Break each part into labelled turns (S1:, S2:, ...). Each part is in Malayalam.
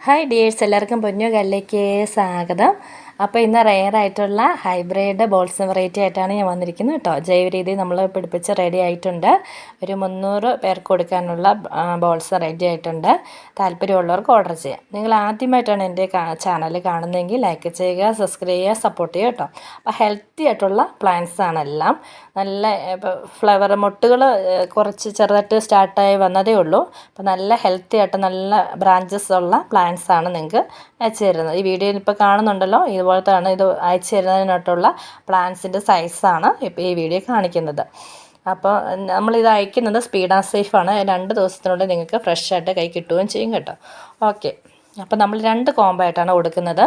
S1: ഹായ് ഡിയേഴ്സ്, എല്ലാവർക്കും പൊന്നു കല്ലേക്ക് സ്വാഗതം. അപ്പോൾ ഇന്ന് റെയറായിട്ടുള്ള ഹൈബ്രിഡ് ബോൾസ് വെറൈറ്റി ആയിട്ടാണ് ഞാൻ വന്നിരിക്കുന്നത് കേട്ടോ. ജൈവ രീതി നമ്മൾ പിടിപ്പിച്ച് റെഡി ആയിട്ടുണ്ട്. ഒരു 300 പേർക്ക് കൊടുക്കാനുള്ള ബോൾസ് റെഡി ആയിട്ടുണ്ട്. താല്പര്യമുള്ളവർക്ക് ഓർഡർ ചെയ്യാം. നിങ്ങൾ ആദ്യമായിട്ടാണ് എൻ്റെ ചാനൽ കാണുന്നതെങ്കിൽ ലൈക്ക് ചെയ്യുക, സബ്സ്ക്രൈബ് ചെയ്യുക, സപ്പോർട്ട് ചെയ്യുക കേട്ടോ. അപ്പോൾ ഹെൽത്തി ആയിട്ടുള്ള പ്ലാന്റ്സ് ആണെല്ലാം. നല്ല ഇപ്പോൾ ഫ്ലവർ മൊട്ടുകൾ കുറച്ച് ചെറുതായിട്ട് സ്റ്റാർട്ടായി വന്നതേ ഉള്ളൂ. അപ്പോൾ നല്ല ഹെൽത്തി ആയിട്ട് നല്ല ബ്രാഞ്ചസ് ഉള്ള പ്ലാന്റ്സ് ആണ് നിങ്ങൾക്ക് അയച്ചു തരുന്നത്. ഈ വീഡിയോയിൽ ഇപ്പോൾ കാണുന്നുണ്ടല്ലോ, ഇതുപോലത്തെയാണ് ഇത് അയച്ചു തരുന്നതിനായിട്ടുള്ള പ്ലാന്റ്സിൻ്റെ സൈസാണ് ഇപ്പോൾ ഈ വീഡിയോ കാണിക്കുന്നത്. അപ്പോൾ നമ്മളിത് അയക്കുന്നത് സ്പീഡ് ആൻഡ് സേഫാണ്. 2 ദിവസത്തിനുള്ളിൽ നിങ്ങൾക്ക് ഫ്രഷ് ആയിട്ട് കൈ കിട്ടുകയും ചെയ്യും കേട്ടോ. ഓക്കെ, അപ്പോൾ നമ്മൾ 2 കോംബോ ആയിട്ടാണ് കൊടുക്കുന്നത്.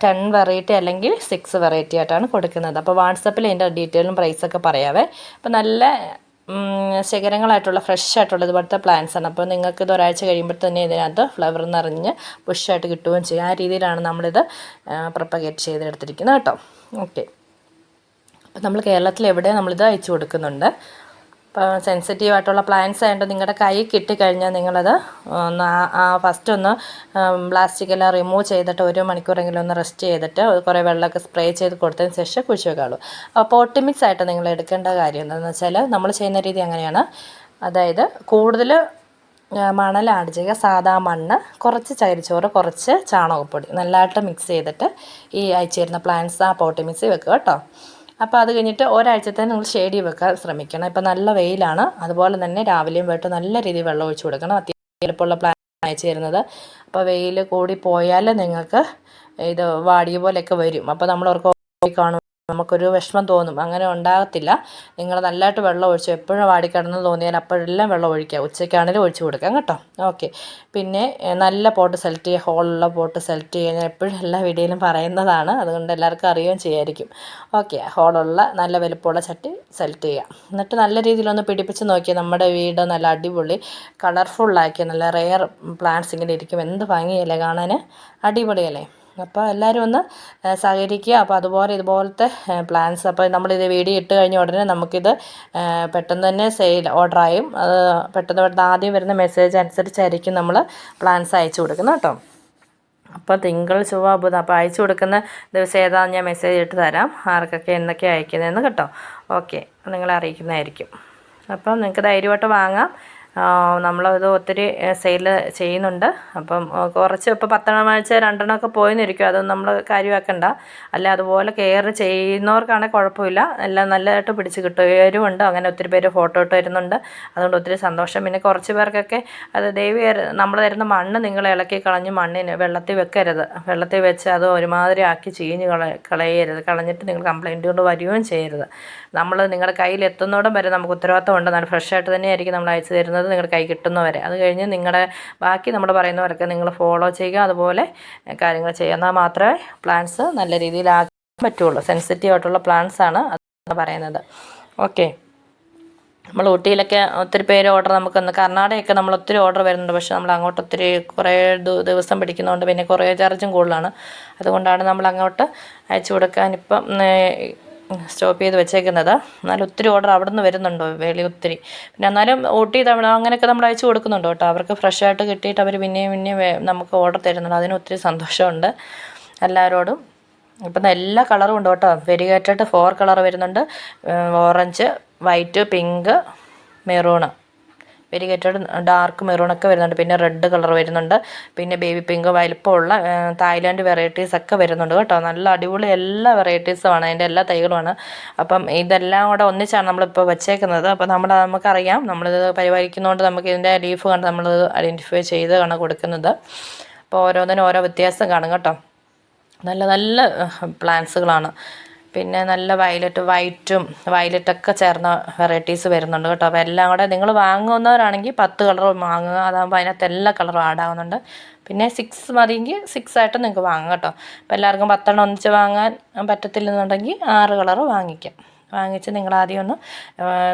S1: 10 വെറൈറ്റി അല്ലെങ്കിൽ 6 വെറൈറ്റി ആയിട്ടാണ് കൊടുക്കുന്നത്. അപ്പോൾ വാട്സപ്പിൽ അതിൻ്റെ ഡീറ്റെയിലും പ്രൈസൊക്കെ പറയാവേ. അപ്പോൾ നല്ല ശേഖരങ്ങളായിട്ടുള്ള ഫ്രഷ് ആയിട്ടുള്ള ഇതുപോലത്തെ പ്ലാന്റ്സ് ആണ്. അപ്പോൾ നിങ്ങൾക്ക് ഇത് ഒരാഴ്ച കഴിയുമ്പോൾ തന്നെ ഇതിനകത്ത് ഫ്ലവർ നിറഞ്ഞ് ബുഷായിട്ട് കിട്ടുകയും ചെയ്യും. ആ രീതിയിലാണ് നമ്മളിത് പ്രൊപ്പഗേറ്റ് ചെയ്തെടുത്തിരിക്കുന്നത് കേട്ടോ. ഓക്കെ, അപ്പോൾ നമ്മൾ കേരളത്തിൽ എവിടെ നമ്മളിത് അയച്ചു കൊടുക്കുന്നുണ്ട്. അപ്പോൾ സെൻസിറ്റീവ് ആയിട്ടുള്ള പ്ലാന്റ്സ് ആയതുകൊണ്ട് നിങ്ങളുടെ കൈ കിട്ടിക്കഴിഞ്ഞാൽ നിങ്ങളത് ഫസ്റ്റ് ഒന്ന് പ്ലാസ്റ്റിക്കെല്ലാം റിമൂവ് ചെയ്തിട്ട് 1 മണിക്കൂറെങ്കിലും ഒന്ന് റെസ്റ്റ് ചെയ്തിട്ട് കുറേ വെള്ളമൊക്കെ സ്പ്രേ ചെയ്ത് കൊടുത്തതിന് ശേഷം കുഴിച്ച് വെക്കാവുള്ളൂ. അപ്പോൾ പോട്ടി മിക്സ് ആയിട്ട് നിങ്ങൾ എടുക്കേണ്ട കാര്യം എന്താണെന്ന് വെച്ചാൽ നമ്മൾ ചെയ്യുന്ന രീതി അങ്ങനെയാണ്. അതായത് കൂടുതൽ മണൽ ആഡ് ചെയ്യുക, സാധാ മണ്ണ്, കുറച്ച് ചകിരിച്ചോറ്, കുറച്ച് ചാണകപ്പൊടി നല്ലതായിട്ട് മിക്സ് ചെയ്തിട്ട് ഈ അയച്ചു തരുന്ന പ്ലാന്റ്സ് ആ പോട്ടി മിക്സ് വെക്കുക കേട്ടോ. അപ്പോൾ അത് കഴിഞ്ഞിട്ട് ഒരാഴ്ചത്തേന് നിങ്ങൾ ഷെയ്ഡി വെക്കാൻ ശ്രമിക്കണം. ഇപ്പോൾ നല്ല വെയിലാണ്, അതുപോലെ തന്നെ രാവിലെയും പോയിട്ട് നല്ല രീതിയിൽ വെള്ളം ഒഴിച്ചു കൊടുക്കണം. അത്യാവശ്യം എളുപ്പമുള്ള പ്ലാൻ അയച്ചു തരുന്നത്. അപ്പോൾ വെയിൽ കൂടി പോയാൽ നിങ്ങൾക്ക് ഇത് വാടിയ പോലെയൊക്കെ വരും. അപ്പോൾ നമ്മൾ ഓർക്ക് കാണും, നമുക്കൊരു വിഷമം തോന്നും. അങ്ങനെ ഉണ്ടാകത്തില്ല. നിങ്ങൾ നല്ലതായിട്ട് വെള്ളം ഒഴിച്ചു, എപ്പോഴും വാടിക്കിടന്ന് തോന്നിയാൽ അപ്പോഴെല്ലാം വെള്ളം ഒഴിക്കുക. ഉച്ചയ്ക്കാണെങ്കിലും ഒഴിച്ചു കൊടുക്കാം കേട്ടോ. ഓക്കെ, പിന്നെ നല്ല പോട്ട് സെലക്ട് ചെയ്യുക, ഹോളുള്ള പോട്ട് സെലക്ട് ചെയ്യുക. ഞാൻ എപ്പോഴും എല്ലാ വീഡിയോയിലും പറയുന്നതാണ്, അതുകൊണ്ട് എല്ലാവർക്കും അറിയുകയും ചെയ്യായിരിക്കും. ഓക്കെ, ഹോളുള്ള നല്ല വലുപ്പമുള്ള ചട്ടി സെലക്ട് ചെയ്യുക. എന്നിട്ട് നല്ല രീതിയിലൊന്ന് പിടിപ്പിച്ച് നോക്കിയാൽ നമ്മുടെ വീട് നല്ല അടിപൊളി കളർഫുള്ളാക്കി നല്ല റെയർ പ്ലാന്റ്സ് ഇങ്ങനെ ഇരിക്കും. എന്ത് ഭംഗിയല്ലേ കാണാൻ, അടിപൊളിയല്ലേ. അപ്പോൾ എല്ലാവരും ഒന്ന് സഹകരിക്കുക. അപ്പോൾ ഇതുപോലത്തെ പ്ലാൻസ്, അപ്പോൾ നമ്മളിത് വീഡിയോ ഇട്ട് കഴിഞ്ഞ ഉടനെ നമുക്കിത് പെട്ടെന്ന് തന്നെ ഓർഡറായും. അത് പെട്ടെന്ന് ആദ്യം വരുന്ന മെസ്സേജ് അനുസരിച്ചായിരിക്കും നമ്മൾ പ്ലാൻസ് അയച്ചു കൊടുക്കുന്നത് കേട്ടോ. അപ്പോൾ തിങ്കൾ ചൊവ്വ ബുധൻ, അപ്പോൾ അയച്ചു കൊടുക്കുന്ന ദിവസം ഏതാണെന്ന് ഞാൻ മെസ്സേജ് ഇട്ട് തരാം, ആർക്കൊക്കെ എന്തൊക്കെയാണ് അയക്കുന്നതെന്ന് കേട്ടോ. ഓക്കെ, നിങ്ങളെ അറിയിക്കുന്നതായിരിക്കും. അപ്പം നിങ്ങൾക്ക് ധൈര്യമായിട്ട് വാങ്ങാം. നമ്മളത് ഒത്തിരി സെയിൽ ചെയ്യുന്നുണ്ട്. അപ്പം കുറച്ച് ഇപ്പോൾ 10 ആഴ്ച 2 ഒക്കെ പോയെന്നിരിക്കും, അതൊന്നും നമ്മൾ കാര്യമാക്കണ്ട. അല്ല, അതുപോലെ കെയർ ചെയ്യുന്നവർക്കാണെങ്കിൽ കുഴപ്പമില്ല, എല്ലാം നല്ലതായിട്ട് പിടിച്ച് കിട്ടുകയുമുണ്ട്. അങ്ങനെ ഒത്തിരി പേര് ഫോട്ടോ ഇട്ട് വരുന്നുണ്ട്, അതുകൊണ്ട് ഒത്തിരി സന്തോഷം. പിന്നെ കുറച്ച് പേർക്കൊക്കെ അത് നമ്മൾ തരുന്ന മണ്ണ് നിങ്ങൾ ഇളക്കി കളഞ്ഞ് വെള്ളത്തിൽ വെക്കരുത്. വെള്ളത്തിൽ വെച്ച് അത് ഒരുമാതിരി ആക്കി ചീഞ്ഞ് കളയരുത്. കളഞ്ഞിട്ട് നിങ്ങൾ കംപ്ലയിൻറ്റ് കൊണ്ട് വരികയും ചെയ്യരുത്. നമ്മൾ നിങ്ങളുടെ കയ്യിൽ എത്തുന്നോടം വരെ നമുക്ക് ഉത്തരവാദിത്തമുണ്ട്. നല്ല ഫ്രഷായിട്ട് തന്നെയായിരിക്കും നമ്മൾ അയച്ചു തരുന്നത് നിങ്ങളുടെ കൈ കിട്ടുന്നവരെ. അത് കഴിഞ്ഞ് നിങ്ങളുടെ ബാക്കി നമ്മൾ പറയുന്നവരൊക്കെ നിങ്ങൾ ഫോളോ ചെയ്യുക, അതുപോലെ കാര്യങ്ങൾ ചെയ്യുക. എന്നാൽ മാത്രമേ പ്ലാന്റ്സ് നല്ല രീതിയിലാക്കാൻ പറ്റുള്ളൂ. സെൻസിറ്റീവ് ആയിട്ടുള്ള പ്ലാന്റ്സ് ആണ് അതാണ് പറയുന്നത്. ഓക്കെ, നമ്മൾ ഊട്ടിയിലൊക്കെ ഒത്തിരി പേര് ഓർഡർ നമുക്കൊന്ന്, കർണാടകയൊക്കെ നമ്മൾ ഒത്തിരി ഓർഡർ വരുന്നുണ്ട്. പക്ഷേ നമ്മൾ അങ്ങോട്ട് ഒത്തിരി കുറേ ദിവസം പിടിക്കുന്നതുകൊണ്ട് പിന്നെ കുറേ ചാർജും കൂടുതലാണ്. അതുകൊണ്ടാണ് നമ്മൾ അങ്ങോട്ട് അയച്ചു കൊടുക്കാൻ ഇപ്പം സ്റ്റോപ്പ് ചെയ്ത് വെച്ചേക്കുന്നത്. എന്നാലും ഒത്തിരി ഓർഡർ അവിടെ നിന്ന് വരുന്നുണ്ടോ ഒത്തിരി. പിന്നെ എന്നാലും ഊട്ടി തമിഴ് അങ്ങനെയൊക്കെ നമ്മൾ അയച്ചു കൊടുക്കുന്നുണ്ട് കേട്ടോ. അവർക്ക് ഫ്രഷായിട്ട് കിട്ടിയിട്ട് അവർ പിന്നെയും നമുക്ക് ഓർഡർ തരുന്നുണ്ട്. അതിന് ഒത്തിരി സന്തോഷമുണ്ട് എല്ലാവരോടും. ഇപ്പം എല്ലാ കളറും ഉണ്ട് കേട്ടോ. വെരിഗേറ്റഡ് 4 കളർ വരുന്നുണ്ട്: orange, white, pink, maroon. Variegated dark മെറൂണൊക്കെ വരുന്നുണ്ട്. പിന്നെ റെഡ് കളർ വരുന്നുണ്ട്. പിന്നെ ബേബി പിങ്ക് വലിപ്പമുള്ള തായ്ലാൻഡ് വെറൈറ്റീസ് ഒക്കെ വരുന്നുണ്ട് കേട്ടോ. നല്ല അടിപൊളി എല്ലാ വെറൈറ്റീസുമാണ്, അതിൻ്റെ എല്ലാ തൈകളുമാണ്. അപ്പം ഇതെല്ലാം കൂടെ ഒന്നിച്ചാണ് നമ്മളിപ്പോൾ വെച്ചേക്കുന്നത്. അപ്പോൾ നമുക്കറിയാം, നമ്മളിത് പരിപാലിക്കുന്നതുകൊണ്ട് നമുക്ക് ഇതിൻ്റെ ലീഫ് കണ്ട് നമ്മളിത് ഐഡൻറ്റിഫൈ ചെയ്താണ് കൊടുക്കുന്നത്. അപ്പോൾ ഓരോന്നിനും ഓരോ വ്യത്യാസം കാണും കേട്ടോ. നല്ല നല്ല പ്ലാന്റ്സുകളാണ്. പിന്നെ നല്ല വൈറ്റും വയലറ്റൊക്കെ ചേർന്ന വെറൈറ്റീസ് വരുന്നുണ്ട് കേട്ടോ. അപ്പോൾ എല്ലാം കൂടെ നിങ്ങൾ വാങ്ങുന്നവരാണെങ്കിൽ 10 കളർ വാങ്ങുക. അതാകുമ്പോൾ അതിനകത്ത് എല്ലാ കളറും ആഡാകുന്നുണ്ട്. പിന്നെ 6 മതിയെങ്കിൽ 6 ആയിട്ട് നിങ്ങൾക്ക് വാങ്ങാം കേട്ടോ. അപ്പോൾ എല്ലാവർക്കും 10 ഒന്നിച്ച് വാങ്ങാൻ പറ്റത്തില്ലെന്നുണ്ടെങ്കിൽ 6 കളർ വാങ്ങിച്ച് നിങ്ങൾ ആദ്യം ഒന്ന്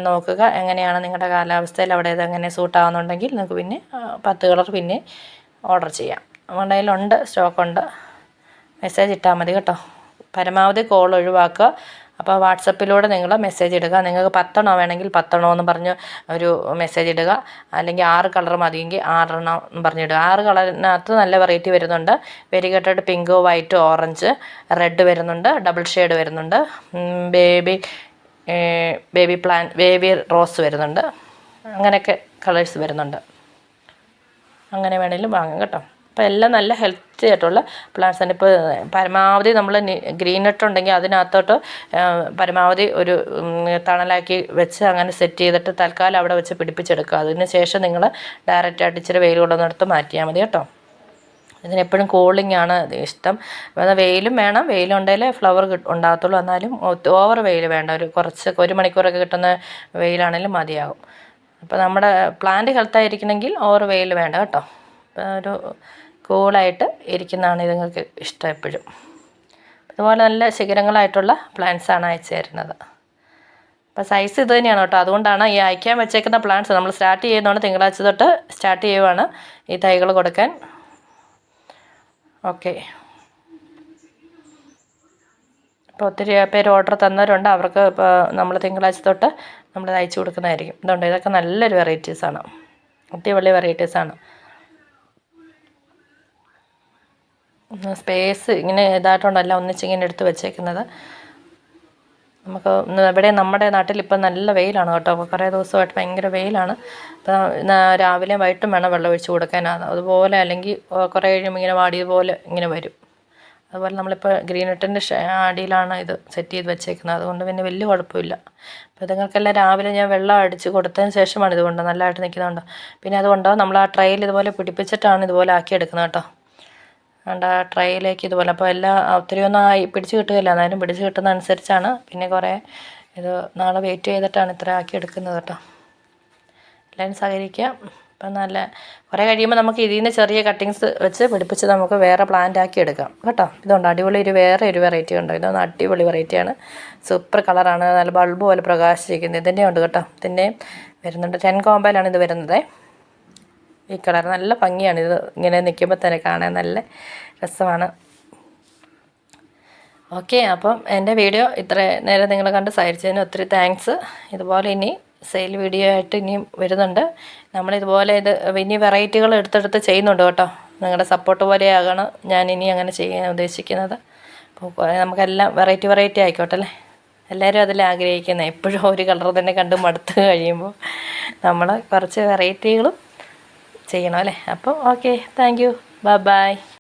S1: നോക്കുക, എങ്ങനെയാണ് നിങ്ങളുടെ കാലാവസ്ഥയിൽ അവിടെ ഇതെങ്ങനെ സൂട്ടാകുന്നുണ്ടെങ്കിൽ നിങ്ങൾക്ക് പിന്നെ 10 കളർ പിന്നെ ഓർഡർ ചെയ്യാം. നമ്മുടെ കയ്യിലുണ്ട്, സ്റ്റോക്കുണ്ട്. മെസ്സേജ് ഇട്ടാൽ മതി കേട്ടോ. പരമാവധി കോൾ ഒഴിവാക്കുക. അപ്പോൾ വാട്സപ്പിലൂടെ നിങ്ങൾ മെസ്സേജ് ഇടുക. നിങ്ങൾക്ക് 10 എണ്ണം വേണമെങ്കിൽ 10 എണ്ണം എന്ന് പറഞ്ഞ് ഒരു മെസ്സേജ് ഇടുക. അല്ലെങ്കിൽ 6 കളർ മതിയെങ്കിൽ 6 എണ്ണം എന്ന് പറഞ്ഞിടുക. 6 കളറിനകത്ത് നല്ല വെറൈറ്റി വരുന്നുണ്ട്. Variegated pink, white, orange, red വരുന്നുണ്ട്, ഡബിൾ ഷെയ്ഡ് വരുന്നുണ്ട്, ബേബി റോസ് വരുന്നുണ്ട്. അങ്ങനെയൊക്കെ കളേഴ്സ് വരുന്നുണ്ട്. അങ്ങനെ വേണമെങ്കിലും വാങ്ങാം കേട്ടോ. അപ്പോൾ എല്ലാം നല്ല ഹെൽത്തി ആയിട്ടുള്ള പ്ലാന്റ്സ് ആണ്. ഇപ്പോൾ പരമാവധി നമ്മൾ ഗ്രീൻ നെറ്റ് ഉണ്ടെങ്കിൽ അതിനകത്തോട്ട് പരമാവധി ഒരു തണലാക്കി വെച്ച് അങ്ങനെ സെറ്റ് ചെയ്തിട്ട് തൽക്കാലം അവിടെ വെച്ച് പിടിപ്പിച്ചെടുക്കുക. അതിന് ശേഷം നിങ്ങൾ ഡയറക്റ്റായിട്ട് ഇച്ചിരി വെയിൽ കൊള്ളുന്നിടത്ത് മാറ്റിയാൽ മതി കേട്ടോ. ഇതിനെപ്പോഴും കൂളിംഗ് ആണ് ഇഷ്ടം. വെയിലും വേണം, വെയിലുണ്ടെങ്കിലേ ഫ്ലവർ ഉണ്ടാകത്തുള്ളൂ. എന്നാലും ഓവർ വെയിൽ വേണ്ട, കുറച്ച് 1 മണിക്കൂറൊക്കെ കിട്ടുന്ന വെയിലാണെങ്കിലും മതിയാകും. അപ്പോൾ നമ്മുടെ പ്ലാന്റ് ഹെൽത്തായിരിക്കണമെങ്കിൽ ഓവർ വെയിൽ വേണ്ട കേട്ടോ. ഒരു കൂളായിട്ട് ഇരിക്കുന്നതാണ് ഇതുങ്ങൾക്ക് ഇഷ്ടം എപ്പോഴും. അതുപോലെ നല്ല ശിഖരങ്ങളായിട്ടുള്ള പ്ലാന്റ്സാണ് അയച്ചു തരുന്നത്. അപ്പോൾ സൈസ് ഇത് തന്നെയാണ് കേട്ടോ. അതുകൊണ്ടാണ് ഈ അയക്കാൻ വെച്ചേക്കുന്ന പ്ലാന്റ്സ് നമ്മൾ സ്റ്റാർട്ട് ചെയ്യുന്നതാണ്. തിങ്കളാഴ്ച തൊട്ട് സ്റ്റാർട്ട് ചെയ്യുവാണ് ഈ തൈകൾ കൊടുക്കാൻ. ഓക്കെ, ഇപ്പോൾ ഒത്തിരി പേര് ഓർഡർ തന്നവരുണ്ട്. അവർക്ക് ഇപ്പോൾ നമ്മൾ തിങ്കളാഴ്ച തൊട്ട് നമ്മൾ അയച്ചു കൊടുക്കുന്നതായിരിക്കും. ഇതുകൊണ്ട് ഇതൊക്കെ നല്ലൊരു വെറൈറ്റീസാണ്, അടിപൊളി വെറൈറ്റീസാണ്. സ്പേസ് ഇങ്ങനെ ഇതായിട്ടുണ്ടല്ല ഒന്നിച്ചിങ്ങനെ എടുത്ത് വെച്ചേക്കുന്നത്. നമുക്ക് ഇവിടെ നമ്മുടെ നാട്ടിൽ ഇപ്പം നല്ല വെയിലാണ് കേട്ടോ. അപ്പോൾ കുറേ ദിവസമായിട്ട് ഭയങ്കര വെയിലാണ്. അപ്പോൾ രാവിലെയും വൈകിട്ടും വേണം വെള്ളം ഒഴിച്ച് കൊടുക്കാനാണ്. അതുപോലെ അല്ലെങ്കിൽ കുറേ കഴിയുമ്പോൾ ഇങ്ങനെ വാടിയതുപോലെ ഇങ്ങനെ വരും. അതുപോലെ നമ്മളിപ്പോൾ ഗ്രീൻ നെറ്റിൻ്റെ അടിയിലാണ് ഇത് സെറ്റ് ചെയ്ത് വെച്ചേക്കുന്നത്. അതുകൊണ്ട് പിന്നെ വലിയ കുഴപ്പമില്ല. അപ്പോൾ ഇതുങ്ങൾക്കെല്ലാം രാവിലെ ഞാൻ വെള്ളം അടിച്ച് കൊടുത്തതിന് ശേഷമാണ് ഇതുകൊണ്ട് നല്ലതായിട്ട് നിൽക്കുന്നുണ്ട്. പിന്നെ അതുകൊണ്ട് നമ്മൾ ആ ട്രെയിൽ ഇതുപോലെ പിടിപ്പിച്ചിട്ടാണ് ഇതുപോലെ ആക്കിയെടുക്കുന്നത് കേട്ടോ. അതുകൊണ്ട് ആ ട്രെയിലേക്ക് ഇതുപോലെ അപ്പോൾ എല്ലാം ഒത്തിരിയൊന്നും പിടിച്ച് കിട്ടുകയില്ല. എന്നാലും പിടിച്ച് കിട്ടുന്ന അനുസരിച്ചാണ്. പിന്നെ കുറേ ഇത് നാളെ വെയിറ്റ് ചെയ്തിട്ടാണ് ഇത്ര ആക്കിയെടുക്കുന്നത് കേട്ടോ. എല്ലാവരും സഹകരിക്കുക. അപ്പം നല്ല കുറേ കഴിയുമ്പോൾ നമുക്ക് ഇതിൽ നിന്ന് ചെറിയ കട്ടിങ്സ് വെച്ച് പിടിപ്പിച്ച് നമുക്ക് വേറെ പ്ലാന്റ് ആക്കി എടുക്കാം കേട്ടോ. ഇതുണ്ട് അടിപൊളി വേറെ ഒരു വെറൈറ്റി ഉണ്ട്. ഇതൊന്ന് അടിപൊളി വെറൈറ്റിയാണ്. സൂപ്പർ കളറാണ്, നല്ല ബൾബ് പോലെ പ്രകാശിച്ചിരിക്കുന്നത്. ഇതിൻ്റെ ഉണ്ട് കേട്ടോ. ഇതിൻ്റെ വരുന്നുണ്ട് 10 കോമ്പയിലാണ് ഇത് വരുന്നത്. ഈ കളർ നല്ല ഭംഗിയാണ്. ഇത് ഇങ്ങനെ നിൽക്കുമ്പോൾ തന്നെ കാണാൻ നല്ല രസമാണ്. ഓക്കെ, അപ്പം എൻ്റെ വീഡിയോ ഇത്ര നേരം നിങ്ങൾ കണ്ട് സഹായിച്ചതിന് ഒത്തിരി താങ്ക്സ്. ഇതുപോലെ ഇനി സെയിൽ വീഡിയോ ആയിട്ട് ഇനിയും വരുന്നുണ്ട്. നമ്മളിതുപോലെ ഇനി വെറൈറ്റികൾ എടുത്തെടുത്ത് ചെയ്യുന്നുണ്ട് കേട്ടോ. നിങ്ങളുടെ സപ്പോർട്ട് പോലെയാകണം ഞാൻ ഇനി അങ്ങനെ ചെയ്യാൻ ഉദ്ദേശിക്കുന്നത്. അപ്പോൾ നമുക്കെല്ലാം വെറൈറ്റി ആയിക്കോട്ടെ അല്ലേ. എല്ലാവരും അതിൽ ആഗ്രഹിക്കുന്നത് എപ്പോഴും ഒരു കളർ തന്നെ കണ്ട് മടുത്ത് കഴിയുമ്പോൾ നമ്മൾ കുറച്ച് വെറൈറ്റികളും ചെയ്യണം അല്ലേ. അപ്പോൾ ഓക്കെ, താങ്ക് യു, ബൈ.